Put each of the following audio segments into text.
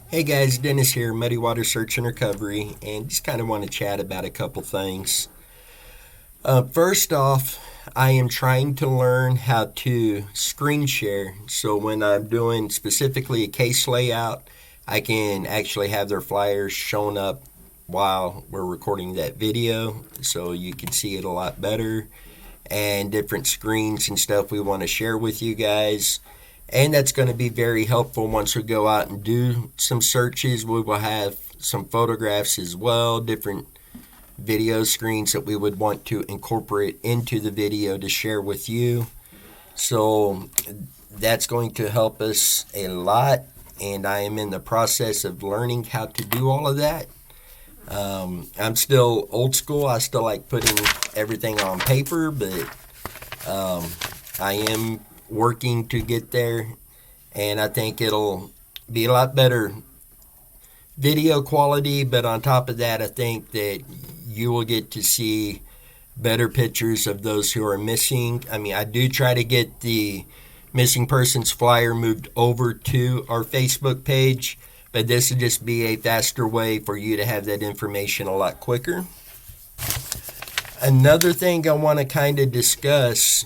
Hey guys, Dennis here, Muddy Water Search and Recovery, and just kind of want to chat about a couple things. First off, I am trying to learn how to screen share. So when I'm doing specifically a case layout, I can actually have their flyers shown up while we're recording that video so you can see it a lot better, and different screens and stuff we want to share with you guys. And that's going to be very helpful once we go out and do some searches. We will have some photographs as well, different video screens that we would want to incorporate into the video to share with you. So that's going to help us a lot, and I am in the process of learning how to do all of that. I'm still old school. I still like putting everything on paper, but I am working to get there, and I think it'll be a lot better video quality. But on top of that, I think that you will get to see better pictures of those who are missing. I mean, I do try to get the missing persons flyer moved over to our Facebook page, but this would just be a faster way for you to have that information a lot quicker. Another thing I want to kind of discuss,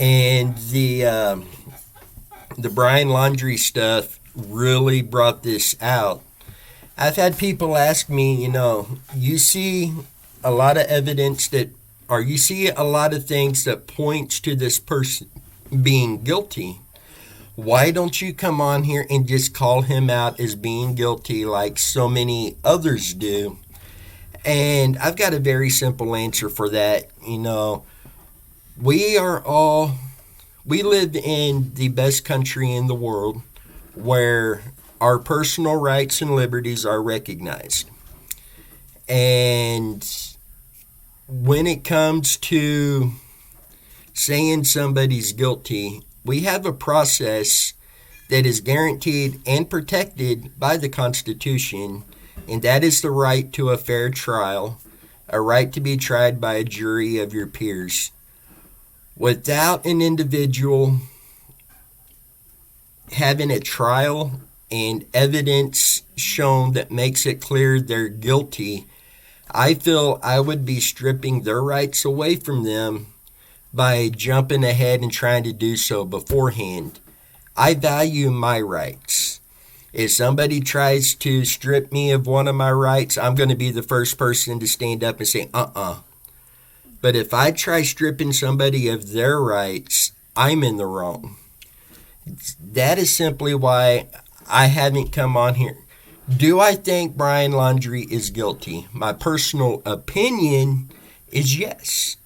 and the Brine Laundry stuff really brought this out. I've had people ask me, you see a lot of evidence that, or you see a lot of things that points to this person being guilty. Why don't you come on here and just call him out as being guilty like so many others do? And I've got a very simple answer for that. We live in the best country in the world where our personal rights and liberties are recognized. And when it comes to saying somebody's guilty, we have a process that is guaranteed and protected by the Constitution, and that is the right to a fair trial, a right to be tried by a jury of your peers. Without an individual having a trial and evidence shown that makes it clear they're guilty, I feel I would be stripping their rights away from them by jumping ahead and trying to do so beforehand. I value my rights. If somebody tries to strip me of one of my rights, I'm going to be the first person to stand up and say, But if I try stripping somebody of their rights, I'm in the wrong. That is simply why I haven't come on here. Do I think Brine Laundry is guilty? My personal opinion is yes.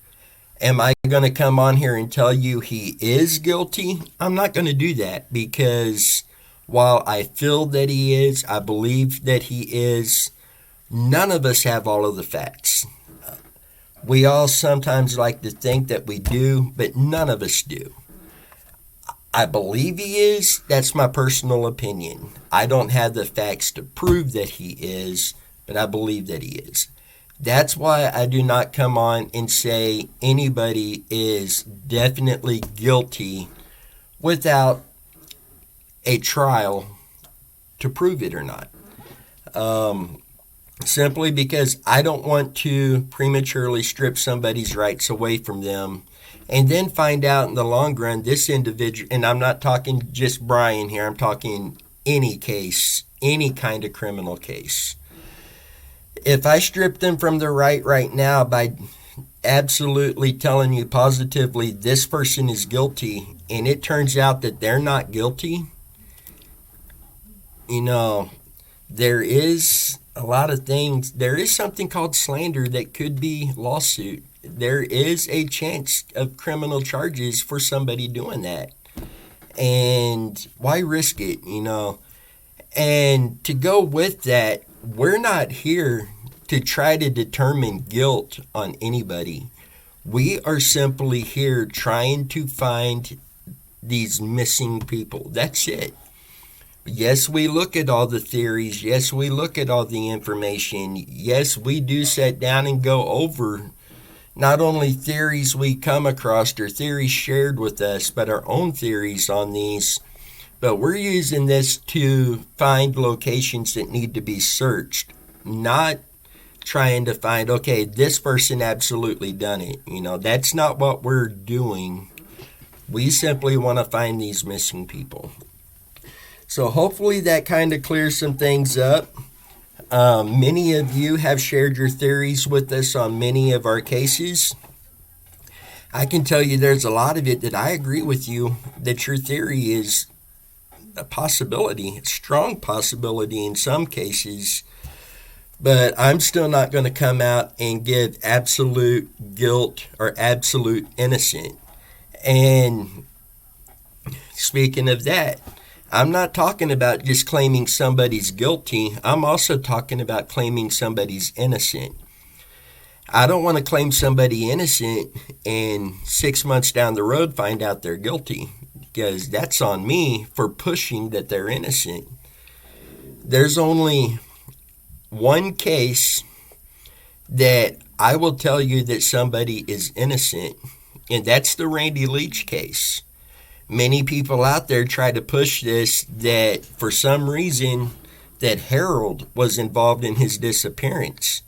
Am I going to come on here and tell you he is guilty? I'm not going to do that, because while I feel that he is, I believe that he is, none of us have all of the facts. We all sometimes like to think that we do, but none of us do. I believe he is. That's my personal opinion. I don't have the facts to prove that he is, but I believe that he is. That's why I do not come on and say anybody is definitely guilty without a trial to prove it or not. Simply because I don't want to prematurely strip somebody's rights away from them and then find out in the long run this individual, and I'm not talking just Brian here, I'm talking any case, any kind of criminal case. If I strip them from their right now by absolutely telling you positively this person is guilty, and it turns out that they're not guilty, there is a lot of things. There is something called slander that could be lawsuit. There is a chance of criminal charges for somebody doing that. And why risk it, And to go with that, we're not here to try to determine guilt on anybody. We are simply here trying to find these missing people. That's it. Yes, we look at all the theories. Yes, we look at all the information. Yes, we do sit down and go over not only theories we come across or theories shared with us, but our own theories on these. But we're using this to find locations that need to be searched, not trying to find, okay, this person absolutely done it. That's not what we're doing. We simply want to find these missing people. So hopefully that kind of clears some things up. Many of you have shared your theories with us on many of our cases. I can tell you there's a lot of it that I agree with you, that your theory is a possibility, a strong possibility in some cases, but I'm still not going to come out and give absolute guilt or absolute innocent. And speaking of that, I'm not talking about just claiming somebody's guilty. I'm also talking about claiming somebody's innocent. I don't want to claim somebody innocent and 6 months down the road find out they're guilty, because that's on me for pushing that they're innocent. There's only one case that I will tell you that somebody is innocent, and that's the Randy Leach case. Many people out there try to push this, that for some reason that Harold was involved in his disappearance.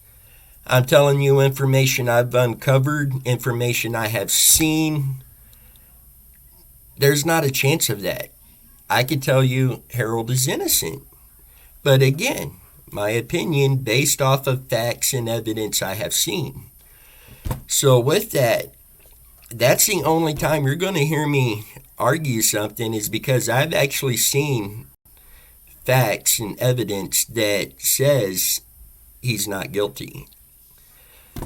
I'm telling you information I've uncovered, information I have seen. There's not a chance of that. I can tell you Harold is innocent. But again, my opinion based off of facts and evidence I have seen. So with that, that's the only time you're going to hear me argue something, is because I've actually seen facts and evidence that says he's not guilty.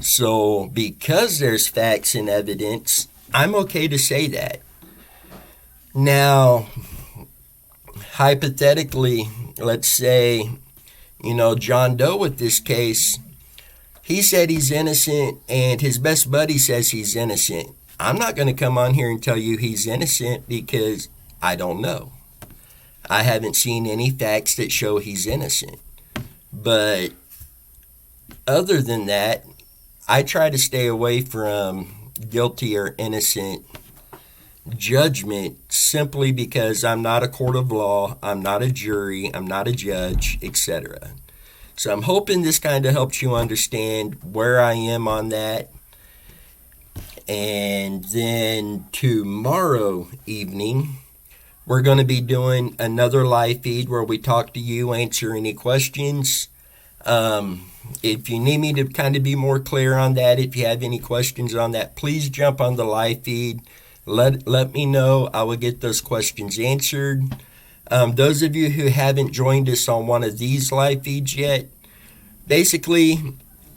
So because there's facts and evidence, I'm okay to say that. Now, hypothetically, let's say, John Doe with this case, he said he's innocent and his best buddy says he's innocent. I'm not going to come on here and tell you he's innocent because I don't know. I haven't seen any facts that show he's innocent. But other than that, I try to stay away from guilty or innocent judgment simply because I'm not a court of law, I'm not a jury, I'm not a judge, etc. So I'm hoping this kind of helps you understand where I am on that. And then tomorrow evening, we're going to be doing another live feed where we talk to you, answer any questions. If you need me to kind of be more clear on that, if you have any questions on that, please jump on the live feed. Let me know. I will get those questions answered. Those of you who haven't joined us on one of these live feeds yet, basically,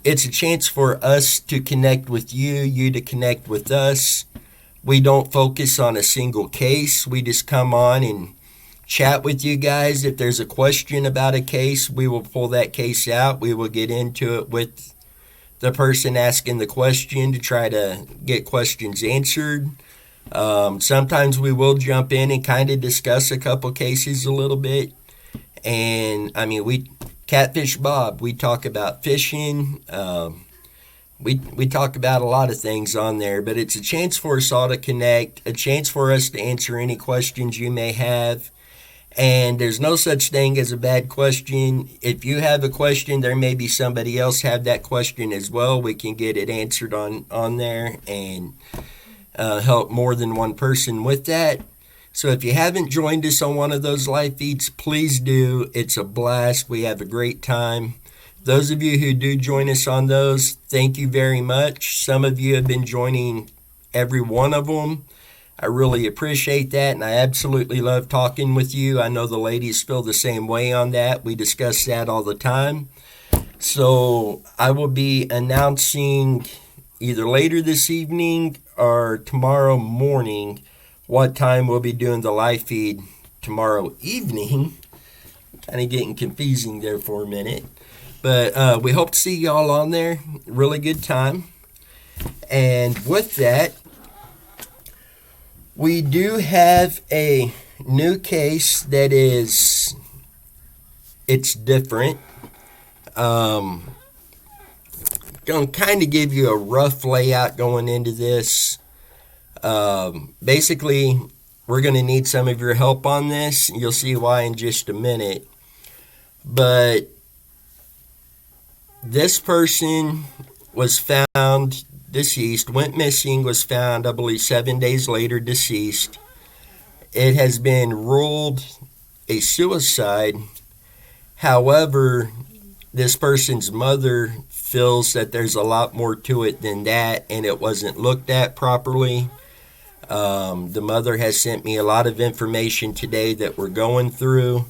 it's a chance for us to connect with you, you to connect with us. We don't focus on a single case. We just come on and chat with you guys. If there's a question about a case, we will pull that case out. We will get into it with the person asking the question to try to get questions answered. Sometimes we will jump in and kind of discuss a couple cases a little bit. And we Catfish Bob, we talk about fishing. We talk about a lot of things on there, but it's a chance for us all to connect, a chance for us to answer any questions you may have. And there's no such thing as a bad question. If you have a question, there may be somebody else have that question as well. We can get it answered on there and help more than one person with that. So if you haven't joined us on one of those live feeds, please do. It's a blast. We have a great time. Those of you who do join us on those, thank you very much. Some of you have been joining every one of them. I really appreciate that, and I absolutely love talking with you. I know the ladies feel the same way on that. We discuss that all the time. So I will be announcing either later this evening or tomorrow morning what time we'll be doing the live feed tomorrow evening. Kind of getting confusing there for a minute. But we hope to see y'all on there. Really good time. And with that, we do have a new case that it's different. Going to kind of give you a rough layout going into this. Basically, we're going to need some of your help on this. You'll see why in just a minute. But this person was found deceased, went missing, was found, I believe, 7 days later deceased. It has been ruled a suicide. However, this person's mother feels that there's a lot more to it than that, and it wasn't looked at properly. The mother has sent me a lot of information today that we're going through.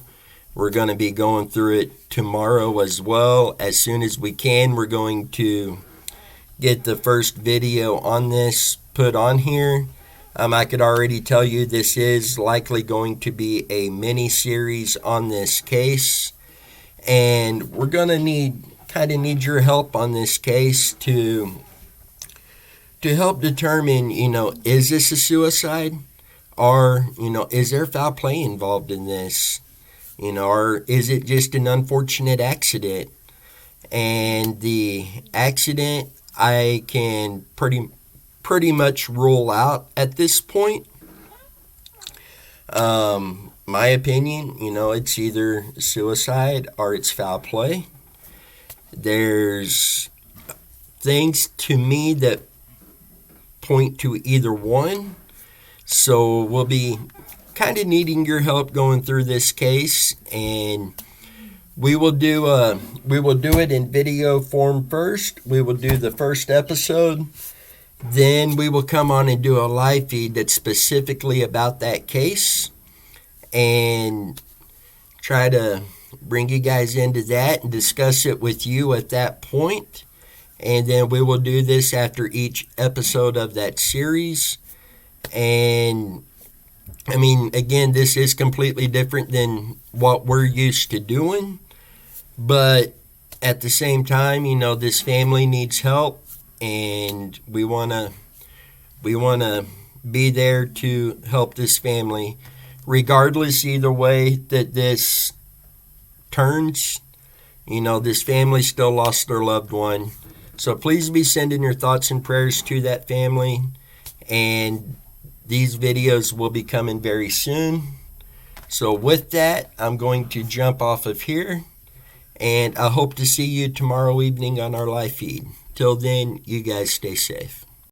We're going to be going through it tomorrow as well. As soon as we can, we're going to get the first video on this put on here. I could already tell you this is likely going to be a mini-series on this case. And we're going to need your help on this case to help determine, is this a suicide? Or, is there foul play involved in this? Or is it just an unfortunate accident? And the accident I can pretty much rule out at this point. My opinion, it's either suicide or it's foul play. There's things to me that point to either one. So we'll be kind of needing your help going through this case, and we will do it in video form first. We will do the first episode. Then we will come on and do a live feed that's specifically about that case and try to bring you guys into that and discuss it with you at that point. And then we will do this after each episode of that series. And again, this is completely different than what we're used to doing. But at the same time, this family needs help, and we want to be there to help this family. Regardless, either way that this turns, this family still lost their loved one. So please be sending your thoughts and prayers to that family. And these videos will be coming very soon. So with that, I'm going to jump off of here. And I hope to see you tomorrow evening on our live feed. Till then, you guys stay safe.